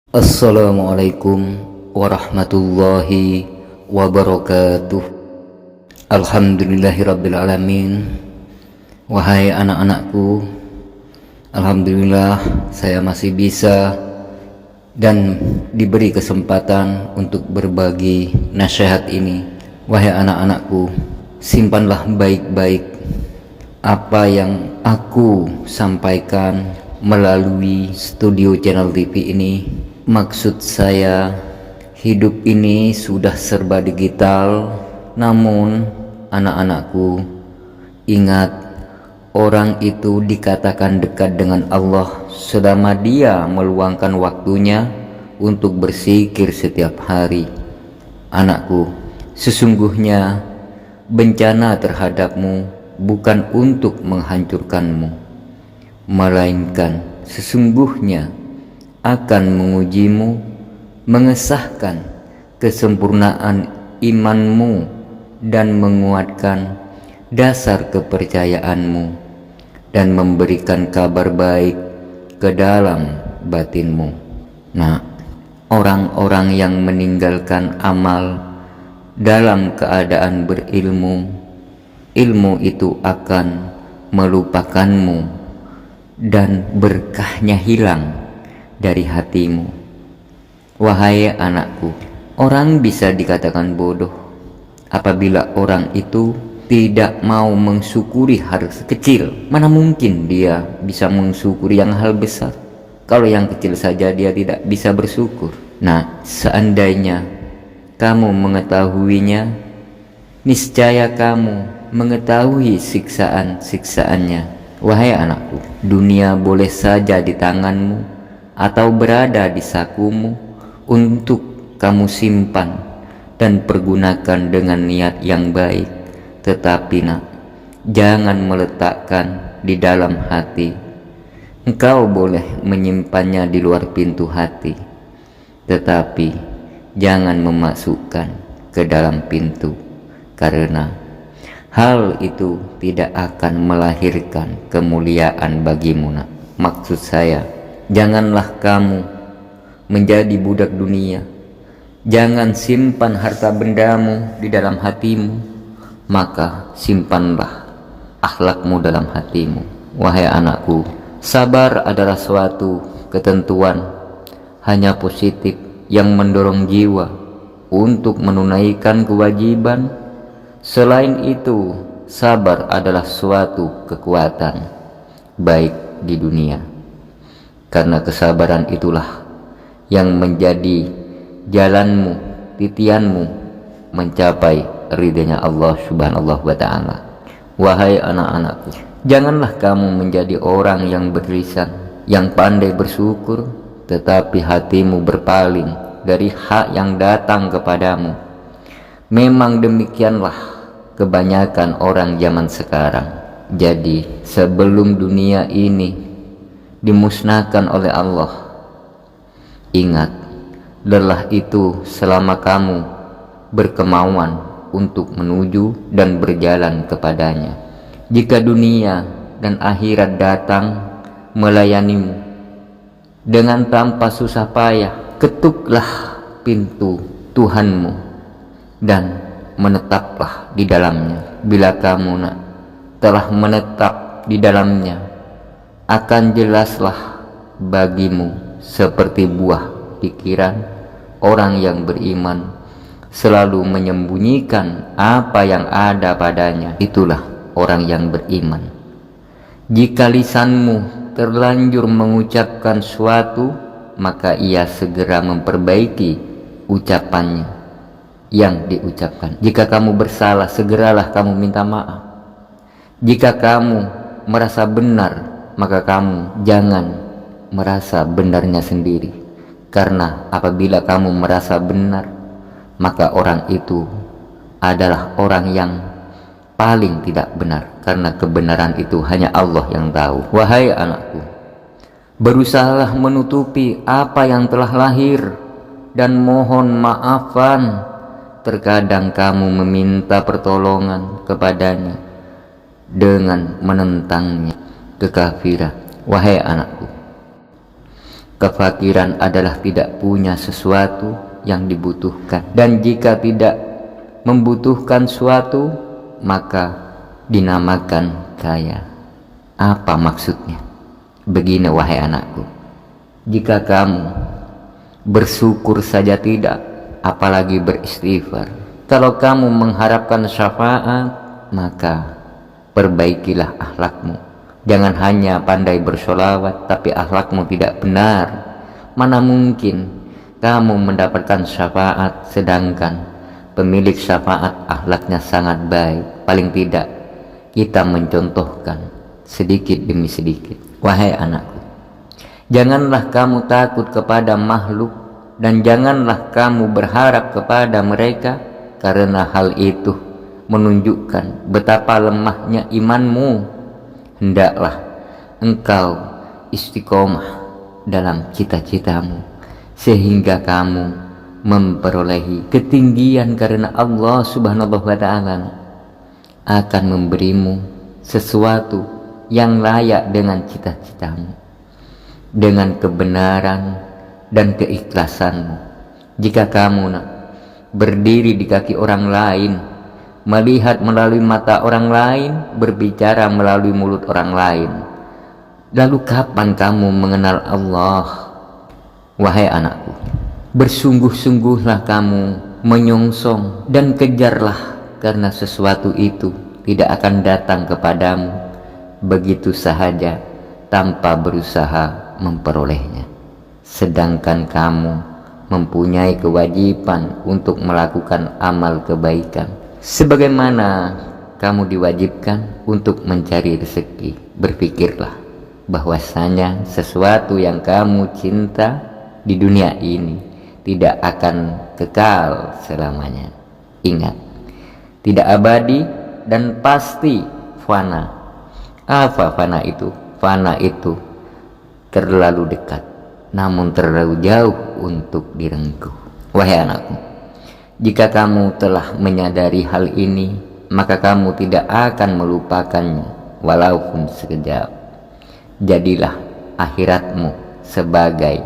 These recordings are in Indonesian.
Assalamualaikum warahmatullahi wabarakatuh. Alhamdulillahirrabbilalamin. Wahai anak-anakku, alhamdulillah saya masih bisa dan diberi kesempatan untuk berbagi nasihat ini. Wahai anak-anakku, simpanlah baik-baik apa yang aku sampaikan melalui studio channel TV ini. Maksud saya, hidup ini sudah serba digital, namun anak-anakku, ingat, orang itu dikatakan dekat dengan Allah selama dia meluangkan waktunya untuk berzikir setiap hari. Anakku, sesungguhnya bencana terhadapmu bukan untuk menghancurkanmu, melainkan sesungguhnya akan mengujimu, mengesahkan kesempurnaan imanmu dan menguatkan dasar kepercayaanmu dan memberikan kabar baik ke dalam batinmu. Nah, orang-orang yang meninggalkan amal dalam keadaan berilmu, ilmu itu akan melupakanmu dan berkahnya hilang dari hatimu. Wahai anakku, orang bisa dikatakan bodoh apabila orang itu tidak mau mensyukuri hal kecil. Mana mungkin dia bisa mensyukuri yang hal besar? Kalau yang kecil saja dia tidak bisa bersyukur. Nah, seandainya kamu mengetahuinya, niscaya kamu mengetahui siksaan-siksaannya. Wahai anakku, dunia boleh saja di tanganmu atau berada di sakumu untuk kamu simpan dan pergunakan dengan niat yang baik. Tetapi nak, jangan meletakkan di dalam hati. Engkau boleh menyimpannya di luar pintu hati, tetapi jangan memasukkan ke dalam pintu, karena hal itu tidak akan melahirkan kemuliaan bagimu nak. Maksud saya, janganlah kamu menjadi budak dunia. Jangan simpan harta bendamu di dalam hatimu, maka simpanlah akhlakmu dalam hatimu. Wahai anakku, sabar adalah suatu ketentuan hanya positif yang mendorong jiwa untuk menunaikan kewajiban. Selain itu, sabar adalah suatu kekuatan baik di dunia, karena kesabaran itulah yang menjadi jalanmu, titianmu mencapai ridhanya Allah Subhanahu wa ta'ala. Wahai anak-anakku, janganlah kamu menjadi orang yang berlisan, yang pandai bersyukur, tetapi hatimu berpaling dari hak yang datang kepadamu. Memang demikianlah kebanyakan orang zaman sekarang. Jadi sebelum dunia ini dimusnahkan oleh Allah, ingat, lelah itu selama kamu berkemauan untuk menuju dan berjalan kepadanya. Jika dunia dan akhirat datang melayanimu dengan tanpa susah payah, ketuklah pintu Tuhanmu dan menetaplah di dalamnya. Bila kamu telah menetap di dalamnya, akan jelaslah bagimu seperti buah pikiran orang yang beriman selalu menyembunyikan apa yang ada padanya. Itulah orang yang beriman. Jika lisanmu terlanjur mengucapkan suatu, maka ia segera memperbaiki ucapannya yang diucapkan. Jika kamu bersalah, segeralah kamu minta maaf. Jika kamu merasa benar, maka kamu jangan merasa benarnya sendiri, karena apabila kamu merasa benar, maka orang itu adalah orang yang paling tidak benar, karena kebenaran itu hanya Allah yang tahu. Wahai anakku, berusahalah menutupi apa yang telah lahir dan mohon maafan. Terkadang kamu meminta pertolongan kepadanya dengan menentangnya kekafiran. Wahai anakku, Kefakiran adalah tidak punya sesuatu yang dibutuhkan, dan jika tidak membutuhkan suatu maka dinamakan kaya. Apa maksudnya? Begini wahai anakku, jika kamu bersyukur saja tidak, apalagi beristighfar. Kalau kamu mengharapkan syafaat, maka perbaikilah akhlakmu. Jangan hanya pandai bersolawat tapi akhlakmu tidak benar. Mana mungkin kamu mendapatkan syafaat sedangkan pemilik syafaat akhlaknya sangat baik. Paling tidak kita mencontohkan sedikit demi sedikit. Wahai anakku, janganlah kamu takut kepada makhluk dan janganlah kamu berharap kepada mereka, karena hal itu menunjukkan betapa lemahnya imanmu. Hendaklah engkau istiqomah dalam cita-citamu sehingga kamu memperolehi ketinggian, karena Allah Subhanahu wa ta'ala akan memberimu sesuatu yang layak dengan cita-citamu, dengan kebenaran dan keikhlasanmu. Jika kamu berdiri di kaki orang lain, melihat melalui mata orang lain, berbicara melalui mulut orang lain, lalu kapan kamu mengenal Allah? Wahai anakku, bersungguh-sungguhlah kamu menyongsong dan kejarlah, karena sesuatu itu tidak akan datang kepadamu begitu sahaja tanpa berusaha memperolehnya. Sedangkan kamu mempunyai kewajiban untuk melakukan amal kebaikan, sebagaimana kamu diwajibkan untuk mencari rezeki. Berpikirlah bahwasanya sesuatu yang kamu cinta di dunia ini tidak akan kekal selamanya. Ingat, tidak abadi dan pasti fana. Apa fana itu? Fana itu terlalu dekat namun terlalu jauh untuk direngkuh. Wahai anakku, jika kamu telah menyadari hal ini, maka kamu tidak akan melupakannya walaupun sekejap. Jadilah akhiratmu sebagai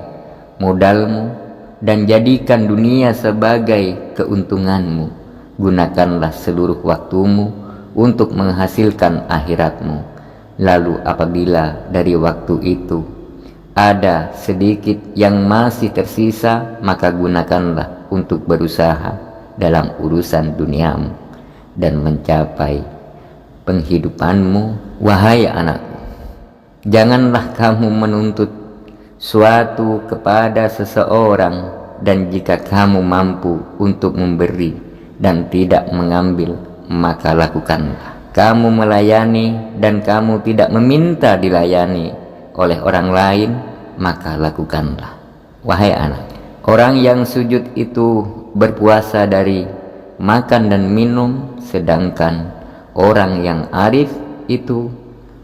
modalmu dan jadikan dunia sebagai keuntunganmu. Gunakanlah seluruh waktumu untuk menghasilkan akhiratmu. Lalu apabila dari waktu itu ada sedikit yang masih tersisa, maka gunakanlah untuk berusaha dalam urusan duniamu dan mencapai penghidupanmu. Wahai anakku, janganlah kamu menuntut suatu kepada seseorang, dan jika kamu mampu untuk memberi dan tidak mengambil, maka lakukanlah. Kamu melayani dan kamu tidak meminta dilayani oleh orang lain, maka lakukanlah. Wahai anak, orang yang sujud itu berpuasa dari makan dan minum, sedangkan orang yang arif itu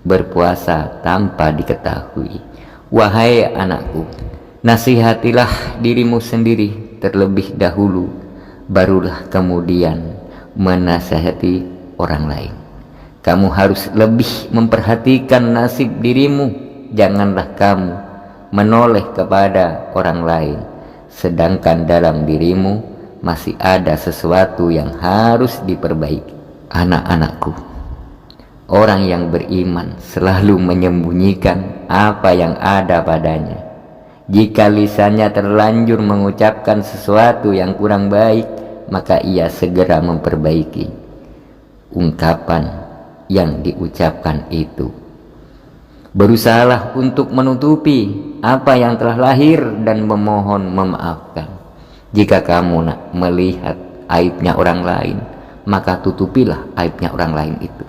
berpuasa tanpa diketahui. Wahai anakku, nasihatilah dirimu sendiri terlebih dahulu, barulah kemudian menasihati orang lain. Kamu harus lebih memperhatikan nasib dirimu. Janganlah kamu menoleh kepada orang lain, sedangkan dalam dirimu masih ada sesuatu yang harus diperbaiki. Anak-anakku, orang yang beriman selalu menyembunyikan apa yang ada padanya. Jika lisannya terlanjur mengucapkan sesuatu yang kurang baik, maka ia segera memperbaiki ungkapan yang diucapkan itu. Berusahalah untuk menutupi apa yang telah lahir dan memohon memaafkan. Jika kamu melihat aibnya orang lain, maka tutupilah aibnya orang lain itu.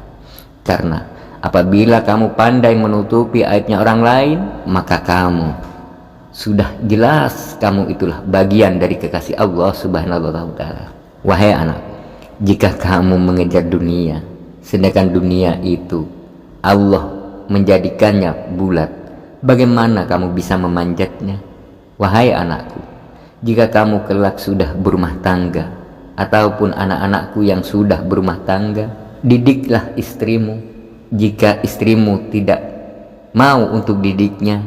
Karena apabila kamu pandai menutupi aibnya orang lain, maka kamu sudah jelas kamu itulah bagian dari kekasih Allah Subhanahu wa ta'ala. Wahai anak, jika kamu mengejar dunia, sedangkan dunia itu Allah menjadikannya bulat, bagaimana kamu bisa memanjatnya? Wahai anakku, jika kamu kelak sudah berumah tangga, ataupun anak-anakku yang sudah berumah tangga, didiklah istrimu. Jika istrimu tidak mau untuk didiknya,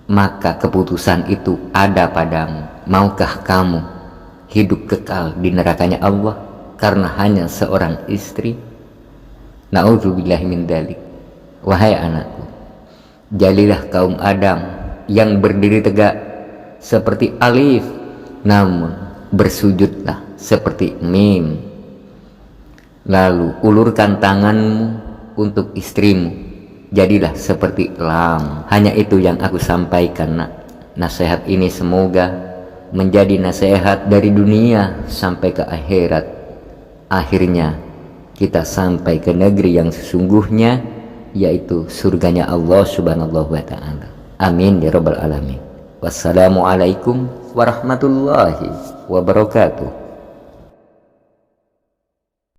maka keputusan itu ada padamu. Maukah kamu hidup kekal di nerakanya Allah karena hanya seorang istri? Na'udzubillahi min dzalik. Wahai anakku, jadilah kaum Adam yang berdiri tegak seperti alif, namun bersujudlah seperti mim. Lalu ulurkan tanganmu untuk istrimu, jadilah seperti lam. Hanya itu yang aku sampaikan, nak. Nasihat ini semoga menjadi nasihat dari dunia sampai ke akhirat. Akhirnya kita sampai ke negeri yang sesungguhnya, yaitu surganya Allah subhanahu wa ta'ala. Amin ya rabbal alamin. Wassalamualaikum warahmatullahi wabarakatuh.